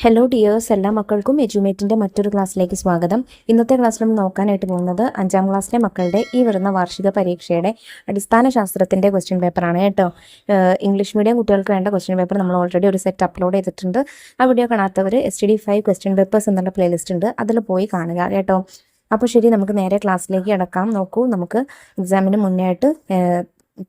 Hello dears, എല്ലാ മക്കൾക്കും എജ്യൂമേറ്റിൻ്റെ മറ്റൊരു ക്ലാസ്സിലേക്ക് സ്വാഗതം. ഇന്നത്തെ ക്ലാസ്സിൽ നമ്മൾ നോക്കാനായിട്ട് പോകുന്നത് 5ാം ക്ലാസ്സിലെ മക്കളുടെ ഈ വരുന്ന വാർഷിക പരീക്ഷയുടെ അടിസ്ഥാന ശാസ്ത്രത്തിൻ്റെ ക്വസ്റ്റ്യൻ പേപ്പറാണ് കേട്ടോ. ഇംഗ്ലീഷ് മീഡിയം കുട്ടികൾക്ക് വേണ്ട ക്വസ്റ്റ്യൻ പേപ്പർ നമ്മൾ ഓൾറെഡി ഒരു സെറ്റ് അപ്ലോഡ് ചെയ്തിട്ടുണ്ട്. ആ വീഡിയോ കാണാത്തവർ STD5 ക്വസ്റ്റ്യൻ പേപ്പേഴ്സ് എന്നുള്ള പ്ലേലിസ്റ്റ് ഉണ്ട്, അതിൽ പോയി കാണുക കേട്ടോ. അപ്പോൾ ശരി, നമുക്ക് നേരെ ക്ലാസ്സിലേക്ക് കിടക്കാം. നോക്കൂ, നമുക്ക് എക്സാമിന് മുന്നേ ആയിട്ട്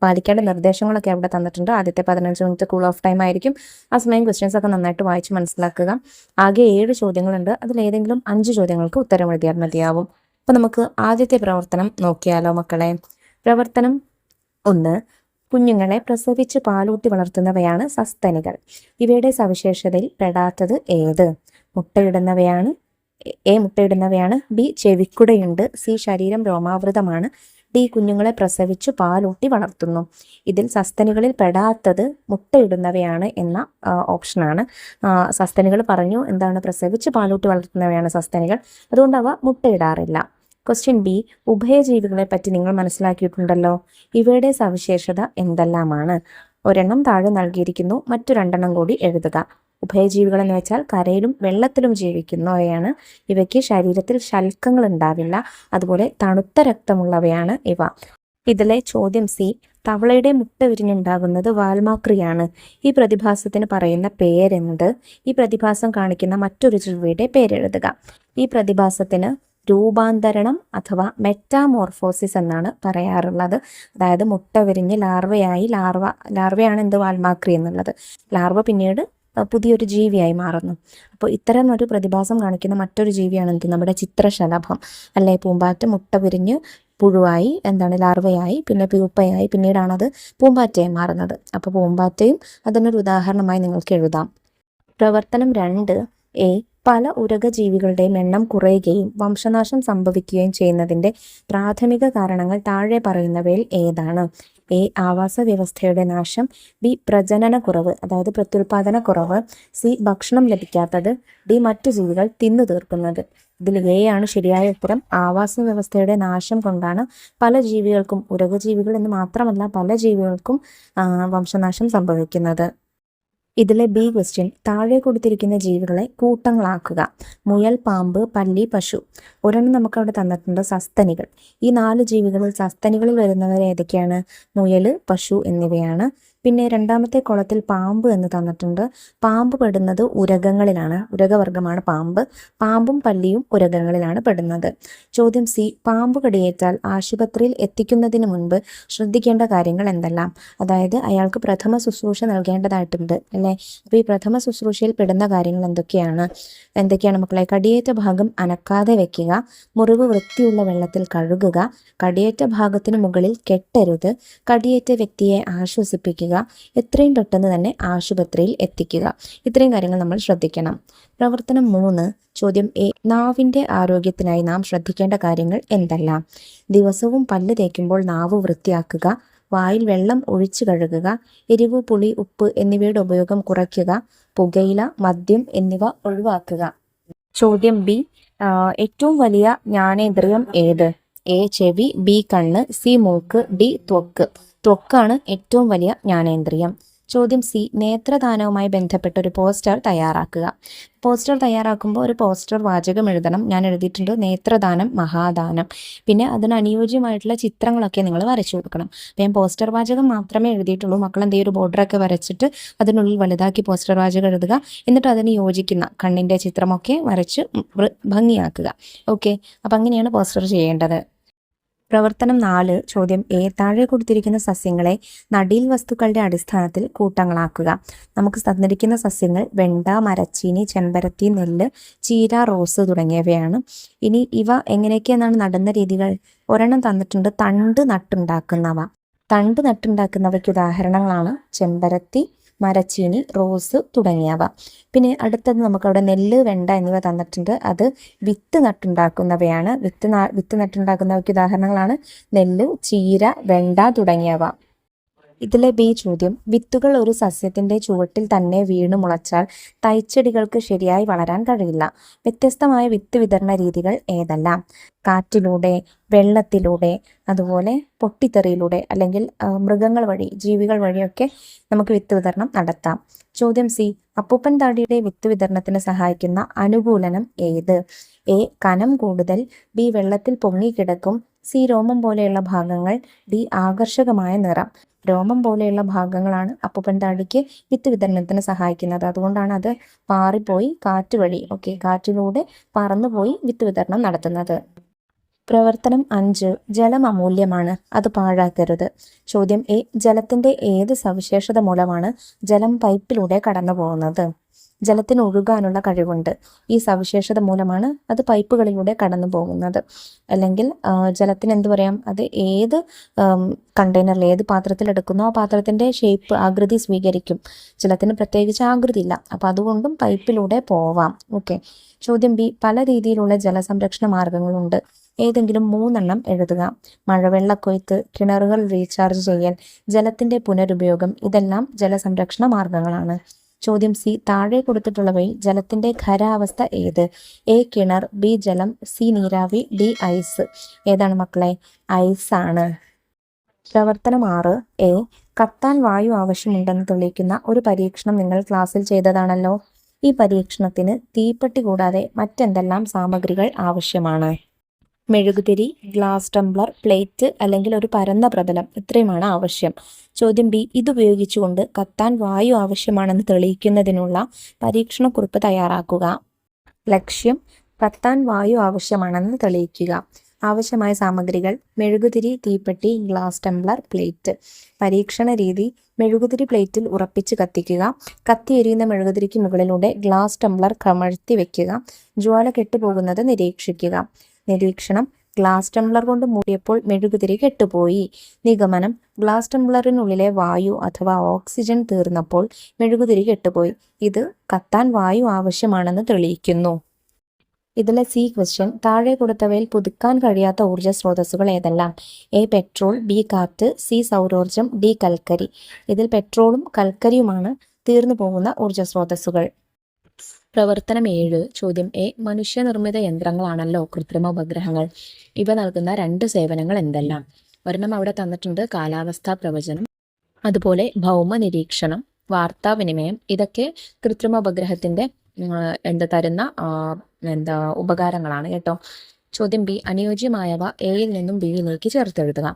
പാലിക്കേണ്ട നിർദ്ദേശങ്ങളൊക്കെ അവിടെ തന്നിട്ടുണ്ട്. ആദ്യത്തെ 15 മിനിറ്റ് കൂൾ ഓഫ് ടൈം ആയിരിക്കും. ആ സമയം ക്വസ്റ്റ്യൻസ് ഒക്കെ നന്നായിട്ട് വായിച്ച് മനസ്സിലാക്കുക. ആകെ 7 ചോദ്യങ്ങളുണ്ട്. അതിലേതെങ്കിലും 5 ചോദ്യങ്ങൾക്ക് ഉത്തരം എഴുതിയാൽ മതിയാവും. അപ്പോൾ നമുക്ക് ആദ്യത്തെ പ്രവർത്തനം നോക്കിയാലോ മക്കളെ. പ്രവർത്തനം 1. കുഞ്ഞുങ്ങളെ പ്രസവിച്ച് പാലൂട്ടി വളർത്തുന്നവയാണ് സസ്തനികൾ. ഇവയുടെ സവിശേഷതയിൽ പെടാത്തത് ഏത്? മുട്ടയിടുന്നവയാണ്. എ മുട്ടയിടുന്നവയാണ്. ബി ചെവിക്കുടയുണ്ട്. സി ശരീരം രോമാവൃതമാണ്. ഡി കുഞ്ഞുങ്ങളെ പ്രസവിച്ചു പാലൂട്ടി വളർത്തുന്നു. ഇതിൽ സസ്തനികളിൽ പെടാത്തത് മുട്ടയിടുന്നവയാണ് എന്ന ഓപ്ഷനാണ്. സസ്തനികൾ പറഞ്ഞു എന്താണ്? പ്രസവിച്ച് പാലൂട്ടി വളർത്തുന്നവയാണ് സസ്തനികൾ, അതുകൊണ്ട് അവ മുട്ടയിടാറില്ല. Question B. ഉഭയജീവികളെ പറ്റി നിങ്ങൾ മനസ്സിലാക്കിയിട്ടുണ്ടല്ലോ. ഇവയുടെ സവിശേഷത എന്തെല്ലാമാണ്? ഒരെണ്ണം താഴെ നൽകിയിരിക്കുന്നു, മറ്റു 2 കൂടി എഴുതുക. ഉഭയജീവികൾ എന്ന് വെച്ചാൽ കരയിലും വെള്ളത്തിലും ജീവിക്കുന്നവയാണ്. ഇവയ്ക്ക് ശരീരത്തിൽ ശൽക്കങ്ങൾ ഉണ്ടാവില്ല. അതുപോലെ തണുത്ത രക്തമുള്ളവയാണ് ഇവ. ഇതിലെ ചോദ്യം സി. തവളയുടെ മുട്ട വിരിഞ്ഞുണ്ടാകുന്നത് വാൽമാക്രിയാണ്. ഈ പ്രതിഭാസത്തിന് പറയുന്ന പേരെന്ത്? ഈ പ്രതിഭാസം കാണിക്കുന്ന മറ്റൊരു ജീവിയുടെ പേരെഴുതുക. ഈ പ്രതിഭാസത്തിന് രൂപാന്തരണം അഥവാ മെറ്റാമോർഫോസിസ് എന്നാണ് പറയാറുള്ളത്. അതായത് മുട്ട വിരിഞ്ഞ് ലാർവയായി, ലാർവയാണ് എന്ത്? വാൽമാക്രി എന്നുള്ളത്. ലാർവ പിന്നീട് പുതിയൊരു ജീവിയായി മാറുന്നു. അപ്പോൾ ഇത്തരം ഒരു പ്രതിഭാസം കാണിക്കുന്ന മറ്റൊരു ജീവിയാണ് എന്ത്? നമ്മുടെ ചിത്രശലഭം അല്ലെ. പൂമ്പാറ്റ മുട്ട വിരിഞ്ഞ് പുഴുവായി, ലാർവയായി, പിന്നെ പ്യൂപ്പയായി, പിന്നീടാണത് പൂമ്പാറ്റയായി മാറുന്നത്. അപ്പോൾ പൂമ്പാറ്റയും അതിനൊരു ഉദാഹരണമായി നിങ്ങൾക്ക് എഴുതാം. പ്രവർത്തനം 2. എ. പല ഉരഗജീവികളുടെയും എണ്ണം കുറയുകയും വംശനാശം സംഭവിക്കുകയും ചെയ്യുന്നതിൻ്റെ പ്രാഥമിക കാരണങ്ങൾ താഴെ പറയുന്നവയിൽ ഏതാണ്? എ. ആവാസ വ്യവസ്ഥയുടെ നാശം. ബി. പ്രജനനക്കുറവ്, അതായത് പ്രത്യുൽപാദന കുറവ്. സി. ഭക്ഷണം ലഭിക്കാത്തത്. ഡി. മറ്റു ജീവികൾ തിന്നു തീർക്കുന്നത്. ഇതിൽ എ ആണ് ശരിയായ ഉത്തരം. ആവാസ വ്യവസ്ഥയുടെ നാശം കൊണ്ടാണ് പല ജീവികൾക്കും, ഉരഗജീവികൾ എന്ന് മാത്രമല്ല പല ജീവികൾക്കും വംശനാശം സംഭവിക്കുന്നത്. ഇതിലെ ബി ക്വസ്റ്റ്യൻ. താഴെ കൊടുത്തിരിക്കുന്ന ജീവികളെ കൂട്ടങ്ങളാക്കുക. മുയൽ, പാമ്പ്, പല്ലി, പശു. ഒരെണ്ണം നമുക്കവിടെ തന്നിട്ടുണ്ട്, സസ്തനികൾ. ഈ 4 ജീവികളിൽ സസ്തനികളിൽ വരുന്നവർ ഏതൊക്കെയാണ്? മുയൽ, പശു എന്നിവയാണ്. പിന്നെ രണ്ടാമത്തെ കോളത്തിൽ പാമ്പ് എന്ന് തന്നിട്ടുണ്ട്. പാമ്പ് പെടുന്നത് ഉരഗങ്ങളിലാണ്. ഉരഗവർഗമാണ് പാമ്പ്. പാമ്പും പല്ലിയും ഉരഗങ്ങളിലാണ് പെടുന്നത്. ചോദ്യം സി. പാമ്പ് കടിയേറ്റാൽ ആശുപത്രിയിൽ എത്തിക്കുന്നതിന് മുൻപ് ശ്രദ്ധിക്കേണ്ട കാര്യങ്ങൾ എന്തെല്ലാം? അതായത് അയാൾക്ക് പ്രഥമ ശുശ്രൂഷ നൽകേണ്ടതായിട്ടുണ്ട് അല്ലേ. അപ്പോൾ ഈ പ്രഥമ ശുശ്രൂഷയിൽ പെടുന്ന കാര്യങ്ങൾ എന്തൊക്കെയാണ് മക്കളെ? കടിയേറ്റ ഭാഗം അനക്കാതെ വെക്കുക. മുറിവ് വൃത്തിയുള്ള വെള്ളത്തിൽ കഴുകുക. കടിയേറ്റ ഭാഗത്തിന് മുകളിൽ കെട്ടരുത്. കടിയേറ്റ വ്യക്തിയെ ആശ്വസിപ്പിക്കുക. എത്രയും പെട്ടെന്ന് തന്നെ ആശുപത്രിയിൽ എത്തിക്കുക. ഇത്രയും കാര്യങ്ങൾ നമ്മൾ ശ്രദ്ധിക്കണം. പ്രവർത്തനം 3. ചോദ്യം എ. നാവിൻ്റെ ആരോഗ്യത്തിനായി നാം ശ്രദ്ധിക്കേണ്ട കാര്യങ്ങൾ എന്തെല്ലാം? ദിവസവും പല്ല് തേക്കുമ്പോൾ നാവ് വൃത്തിയാക്കുക. വായിൽ വെള്ളം ഒഴിച്ചു കഴുകുക. എരിവ്, പുളി, ഉപ്പ് എന്നിവയുടെ ഉപയോഗം കുറയ്ക്കുക. പുകയില, മദ്യം എന്നിവ ഒഴിവാക്കുക. ചോദ്യം ബി. ഏറ്റവും വലിയ ജ്ഞാനേന്ദ്രിയം ഏത്? എ. ചെവി. ബി. കണ്ണ്. സി. മൂക്ക്. ഡി. ത്വക്ക്. ത്വക്കാണ് ഏറ്റവും വലിയ ജ്ഞാനേന്ദ്രിയം. ചോദ്യം സി. നേത്രദാനവുമായി ബന്ധപ്പെട്ട ഒരു പോസ്റ്റർ തയ്യാറാക്കുക. പോസ്റ്റർ തയ്യാറാക്കുമ്പോൾ ഒരു പോസ്റ്റർ വാചകം എഴുതണം. ഞാൻ എഴുതിയിട്ടുണ്ട്, നേത്രദാനം മഹാദാനം. പിന്നെ അതിന് അനുയോജ്യമായിട്ടുള്ള ചിത്രങ്ങളൊക്കെ നിങ്ങൾ വരച്ചു കൊടുക്കണം. അപ്പം ഞാൻ പോസ്റ്റർ വാചകം മാത്രമേ എഴുതിയിട്ടുള്ളൂ. മക്കൾ എന്തെങ്കിലും ഒരു ബോർഡറൊക്കെ വരച്ചിട്ട് അതിനുള്ളിൽ വലുതാക്കി പോസ്റ്റർ വാചകം എഴുതുക. എന്നിട്ട് അതിന് യോജിക്കുന്ന കണ്ണിൻ്റെ ചിത്രമൊക്കെ വരച്ച് ഭംഗിയാക്കുക. ഓക്കെ, അപ്പം അങ്ങനെയാണ് പോസ്റ്റർ ചെയ്യേണ്ടത്. പ്രവർത്തനം 4. ചോദ്യം എ. താഴെ കൊടുത്തിരിക്കുന്ന സസ്യങ്ങളെ നടീൽ വസ്തുക്കളുടെ അടിസ്ഥാനത്തിൽ കൂട്ടങ്ങളാക്കുക. നമുക്ക് തന്നിരിക്കുന്ന സസ്യങ്ങൾ വെണ്ട, മരച്ചീനി, ചെമ്പരത്തി, നെല്ല്, ചീര, റോസ് തുടങ്ങിയവയാണ്. ഇനി ഇവ എങ്ങനെയൊക്കെയെന്നാണ് നടുന്ന രീതികൾ? ഒരെണ്ണം തന്നിട്ടുണ്ട്, തണ്ട് നട്ടുണ്ടാക്കുന്നവ. തണ്ട് നട്ടുണ്ടാക്കുന്നവയ്ക്ക് ഉദാഹരണങ്ങളാണ് ചെമ്പരത്തി, മരച്ചീനി, റോസ് തുടങ്ങിയവ. പിന്നെ അടുത്തത് നമുക്കവിടെ നെല്ല്, വെണ്ട എന്നിവ തന്നിട്ടുണ്ട്. അത് വിത്ത് നട്ടുണ്ടാക്കുന്നവയാണ്. വിത്ത് നട്ടുണ്ടാക്കുന്നവയ്ക്ക് ഉദാഹരണങ്ങളാണ് നെല്ല്, ചീര, വെണ്ട തുടങ്ങിയവ. ഇതിലെ ബി ചോദ്യം. വിത്തുകൾ ഒരു സസ്യത്തിന്റെ ചുവട്ടിൽ തന്നെ വീണു മുളച്ചാൽ തൈച്ചെടികൾക്ക് ശരിയായി വളരാൻ കഴിയില്ല. വ്യത്യസ്തമായ വിത്ത് വിതരണ രീതികൾ ഏതെല്ലാം? കാറ്റിലൂടെ, വെള്ളത്തിലൂടെ, അതുപോലെ പൊട്ടിത്തെറിയിലൂടെ അല്ലെങ്കിൽ മൃഗങ്ങൾ വഴി, ജീവികൾ വഴിയൊക്കെ നമുക്ക് വിത്ത് വിതരണം നടത്താം. ചോദ്യം സി, അപ്പൂപ്പൻ താടിയുടെ വിത്ത് വിതരണത്തിന് സഹായിക്കുന്ന അനുകൂലനം ഏത്? എ കനം കൂടുതൽ, ബി വെള്ളത്തിൽ പൊങ്ങിക്കിടക്കും, സി രോമം പോലെയുള്ള ഭാഗങ്ങൾ, ഡി ആകർഷകമായ നിറം. രോമം പോലെയുള്ള ഭാഗങ്ങളാണ് അപ്പൂപ്പൻ താടിക്ക് വിത്ത് വിതരണത്തിന് സഹായിക്കുന്നത്. അതുകൊണ്ടാണ് അത് പാറിപ്പോയി കാറ്റ് വഴി കാറ്റിലൂടെ പറന്നുപോയി വിത്ത് വിതരണം നടത്തുന്നത്. പ്രവർത്തനം 5, ജലം അമൂല്യമാണ്, അത് പാഴാക്കരുത്. ചോദ്യം എ, ജലത്തിന്റെ ഏത് സവിശേഷത മൂലമാണ് ജലം പൈപ്പിലൂടെ കടന്നു പോകുന്നത്? ജലത്തിന് ഒഴുകാനുള്ള കഴിവുണ്ട്. ഈ സവിശേഷത മൂലമാണ് അത് പൈപ്പുകളിലൂടെ കടന്നു പോകുന്നത്. അല്ലെങ്കിൽ ജലത്തിന് എന്ത് പറയാം, അത് ഏത് കണ്ടെയ്നറിൽ, ഏത് പാത്രത്തിൽ എടുക്കുന്നോ ആ പാത്രത്തിന്റെ ഷേപ്പ്, ആകൃതി സ്വീകരിക്കും. ജലത്തിന് പ്രത്യേകിച്ച് ആകൃതി ഇല്ല, അപ്പം അതുകൊണ്ടും പൈപ്പിലൂടെ പോവാം. ചോദ്യം ബി, പല രീതിയിലുള്ള ജലസംരക്ഷണ മാർഗങ്ങളുണ്ട്, ഏതെങ്കിലും 3 എഴുതുക. മഴവെള്ളക്കൊയ്ത്ത്, കിണറുകൾ റീചാർജ് ചെയ്യൽ, ജലത്തിന്റെ പുനരുപയോഗം, ഇതെല്ലാം ജലസംരക്ഷണ മാർഗങ്ങളാണ്. ചോദ്യം സി, താഴെ കൊടുത്തിട്ടുള്ളവയിൽ ജലത്തിന്റെ ഖരാവസ്ഥ ഏത്? എ കിണർ, ബി ജലം, സി നീരാവി, ഡി ഐസ്. ഏതാണ് മക്കളെ? ഐസ് ആണ്. പ്രവർത്തനം 6, എ കത്താൻ വായു ആവശ്യമുണ്ടെന്ന് തെളിയിക്കുന്ന ഒരു പരീക്ഷണം നിങ്ങൾ ക്ലാസ്സിൽ ചെയ്തതാണല്ലോ. ഈ പരീക്ഷണത്തിന് തീപ്പെട്ടി കൂടാതെ മറ്റെന്തെല്ലാം സാമഗ്രികൾ ആവശ്യമാണ്? മെഴുകുതിരി, ഗ്ലാസ് ടംബ്ലർ, പ്ലേറ്റ് അല്ലെങ്കിൽ ഒരു പരന്ന പ്രതലം, ഇത്രയുമാണ് ആവശ്യം. ചോദ്യം ബി, ഇതുപയോഗിച്ചുകൊണ്ട് കത്താൻ വായു ആവശ്യമാണെന്ന് തെളിയിക്കുന്നതിനുള്ള പരീക്ഷണക്കുറിപ്പ് തയ്യാറാക്കുക. ലക്ഷ്യം, കത്താൻ വായു ആവശ്യമാണെന്ന് തെളിയിക്കുക. ആവശ്യമായ സാമഗ്രികൾ: മെഴുകുതിരി, തീപ്പെട്ടി, ഗ്ലാസ് ടംബ്ലർ, പ്ലേറ്റ്. പരീക്ഷണ രീതി: മെഴുകുതിരി പ്ലേറ്റിൽ ഉറപ്പിച്ച് കത്തിക്കുക. കത്തിയെരിയുന്ന മെഴുകുതിരിക്ക് മുകളിലൂടെ ഗ്ലാസ് ടംബ്ലർ കമഴ്ത്തി വെക്കുക. ജ്വാല കെട്ടുപോകുന്നത് നിരീക്ഷിക്കുക. നിരീക്ഷണം: ഗ്ലാസ് ടംബ്ലർ കൊണ്ട് മൂടിയപ്പോൾ മെഴുകുതിരി കെട്ടുപോയി. നിഗമനം: ഗ്ലാസ് ടംബ്ലറിനുള്ളിലെ വായു അഥവാ ഓക്സിജൻ തീർന്നപ്പോൾ മെഴുകുതിരി കെട്ടുപോയി. ഇത് കത്താൻ വായു ആവശ്യമാണെന്ന് തെളിയിക്കുന്നു. ഇതിലെ സി ക്വസ്റ്റ്യൻ: താഴെ കൊടുത്തവയിൽ പുതുക്കാൻ കഴിയാത്ത ഊർജ്ജ സ്രോതസ്സുകൾ ഏതെല്ലാം? എ പെട്രോൾ, ബി കാറ്റ്, സി സൗരോർജം, ഡി കൽക്കരി. ഇതിൽ പെട്രോളും കൽക്കരിയുമാണ് തീർന്നു പോകുന്ന ഊർജ്ജ സ്രോതസ്സുകൾ. പ്രവർത്തനം 7, ചോദ്യം എ, മനുഷ്യനിർമ്മിത യന്ത്രങ്ങളാണല്ലോ കൃത്രിമ ഉപഗ്രഹങ്ങൾ. ഇവ നൽകുന്ന 2 സേവനങ്ങൾ എന്തെല്ലാം? ഒരെണ്ണം അവിടെ തന്നിട്ടുണ്ട്, കാലാവസ്ഥാ പ്രവചനം, അതുപോലെ ഭൗമ നിരീക്ഷണം, വാർത്താവിനിമയം. ഇതൊക്കെ കൃത്രിമ ഉപഗ്രഹത്തിന്റെ തരുന്ന ഉപകാരങ്ങളാണ് കേട്ടോ. ചോദ്യം ബി, അനുയോജ്യമായവ എയിൽ നിന്നും ബിയിലേക്ക് ചേർത്തെഴുതുക.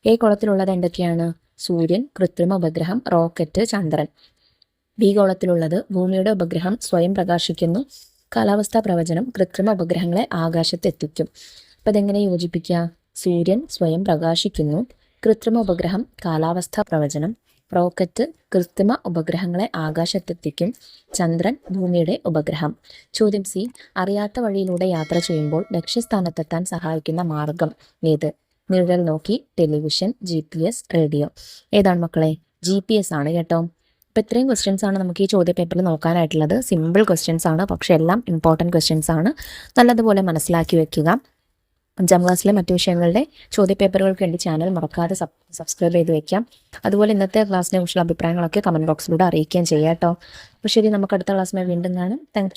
എ കോളത്തിലുള്ളത് എന്തൊക്കെയാണ്? സൂര്യൻ, കൃത്രിമ ഉപഗ്രഹം, റോക്കറ്റ്, ചന്ദ്രൻ. ബി കോളത്തിലുള്ളത് ഭൂമിയുടെ ഉപഗ്രഹം സ്വയം പ്രകാശിക്കുന്നു, കാലാവസ്ഥാ പ്രവചനം കൃത്രിമ ഉപഗ്രഹങ്ങളെ ആകാശത്തെത്തിക്കും. അപ്പം അതെങ്ങനെ യോജിപ്പിക്കുക? സൂര്യൻ സ്വയം പ്രകാശിക്കുന്നു, കൃത്രിമ ഉപഗ്രഹം കാലാവസ്ഥാ പ്രവചനം, റോക്കറ്റ് കൃത്രിമ ഉപഗ്രഹങ്ങളെ ആകാശത്തെത്തിക്കും, ചന്ദ്രൻ ഭൂമിയുടെ ഉപഗ്രഹം. ചോദ്യം സി, അറിയാത്ത വഴിയിലൂടെ യാത്ര ചെയ്യുമ്പോൾ ലക്ഷ്യസ്ഥാനത്തെത്താൻ സഹായിക്കുന്ന മാർഗം ഏത്? നിഴൽ നോക്കി, ടെലിവിഷൻ, GPS, റേഡിയോ. ഏതാണ് മക്കളെ? GPS ആണ് കേട്ടോ. അപ്പോൾ ഇത്രയും ക്വസ്റ്റ്യൻസ് ആണ് നമുക്ക് ഈ ചോദ്യ പേപ്പറിൽ നോക്കാനായിട്ടുള്ളത്. സിമ്പിൾ ക്വസ്റ്റ്യൻസ് ആണ്, പക്ഷെ എല്ലാം ഇമ്പോർട്ടൻറ്റ് ക്വസ്റ്റ്യൻസ് ആണ്. നല്ലതുപോലെ മനസ്സിലാക്കി വെക്കുക. 5ാം ക്ലാസ്സിലെ മറ്റു വിഷയങ്ങളുടെ ചോദ്യപേപ്പറുകൾക്ക് വേണ്ടി ചാനൽ മറക്കാതെ സബ്സ്ക്രൈബ് ചെയ്ത് വെക്കാം. അതുപോലെ ഇന്നത്തെ ക്ലാസ്സിനെ കുറിച്ചുള്ള അഭിപ്രായങ്ങളൊക്കെ കമൻറ്റ് ബോക്സിലൂടെ അറിയിക്കുകയും ചെയ്യാം കേട്ടോ. അപ്പോൾ ശരി, നമുക്ക് അടുത്ത ക്ലാസ്സിനെ വീണ്ടും കാണാം. താങ്ക്